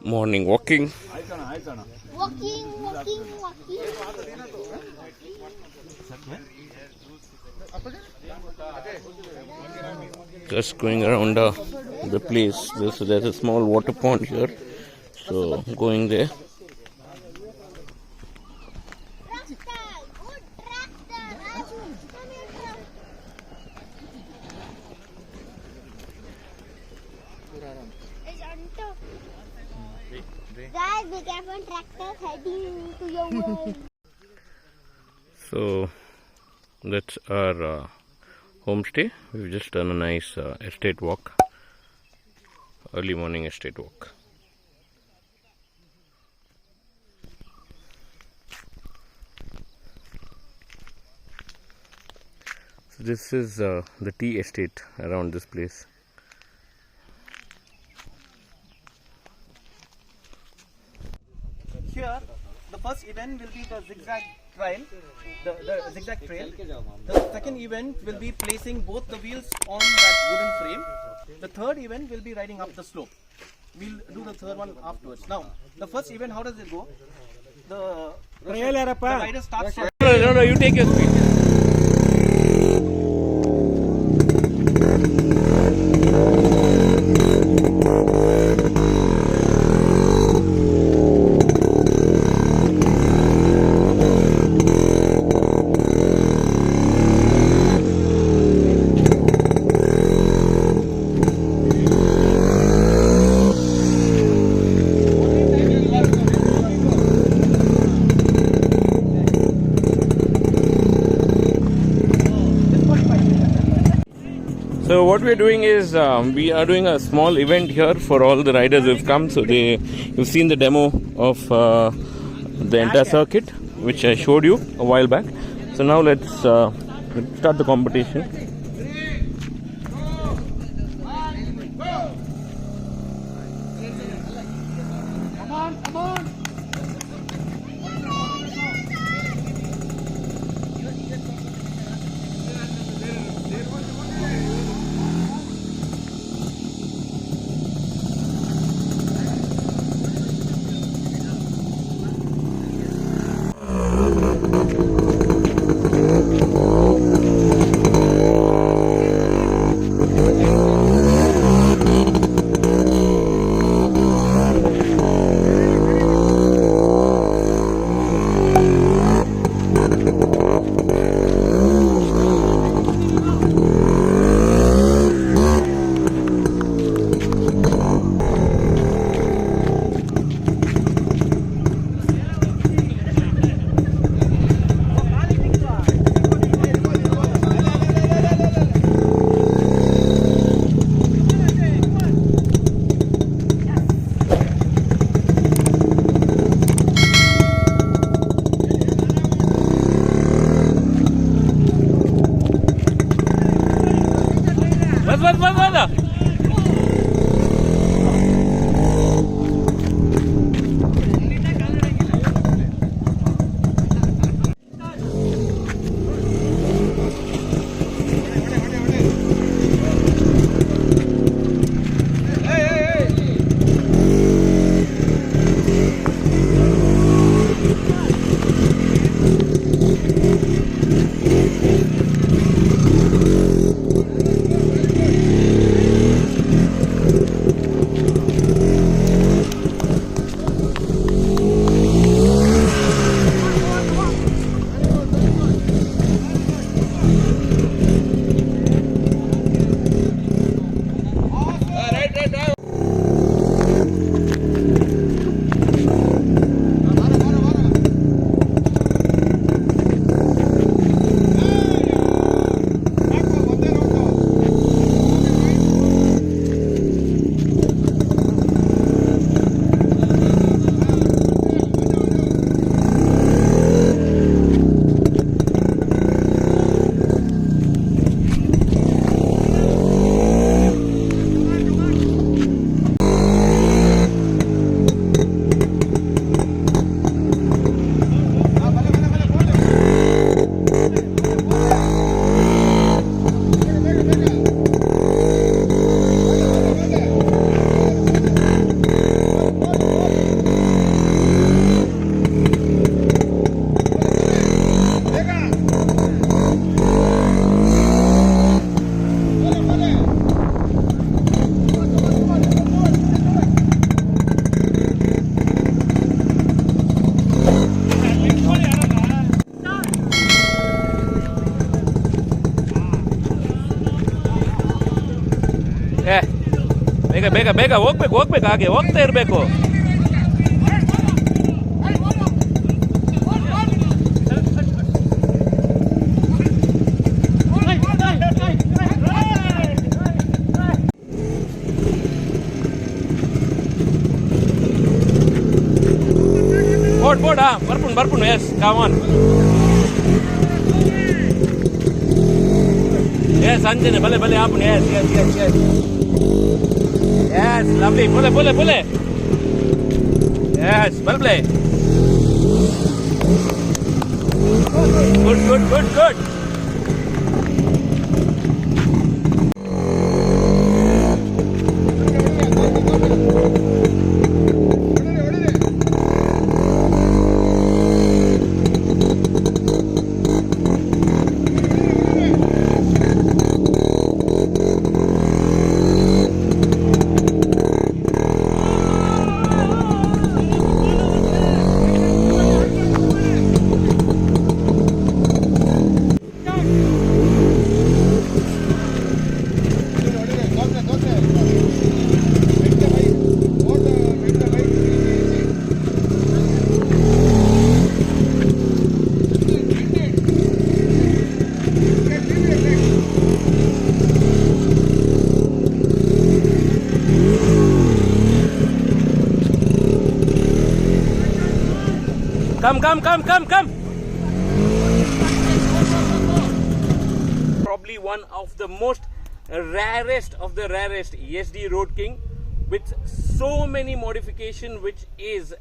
Morning walking. Walking. Just going around the place. There's a small water pond here, so going there. Guys, be careful, tractor heading to your world. So that's our homestay. We've just done a nice estate walk, early morning estate walk. So this is the tea estate around this place. Here, the first event will be the zigzag trail, the zigzag trail. The second event will be placing both the wheels on that wooden frame. The third event will be riding up the slope. We'll do the third one afterwards. Now, the first event, how does it go? The rider starts from... No, you take your speed. So what we are doing is we are doing a small event here for all the riders who've come. So you've seen the demo of the entire circuit, which I showed you a while back. So now let's start the competition. ಬೇಗ ಬೇಗ ಬೇಗ ಹೋಗ್ಬೇಕು ಹಾಗೆ ಹೋಗ್ತಾ ಇರಬೇಕು. Board, Barpun, yes, come on. Yes, Anjane, bale, happen, yes. Yes, lovely, pull. Yes, well play. Good. Come. Probably one of the most rarest of the rarest Yezdi Roadking with so many modification, which is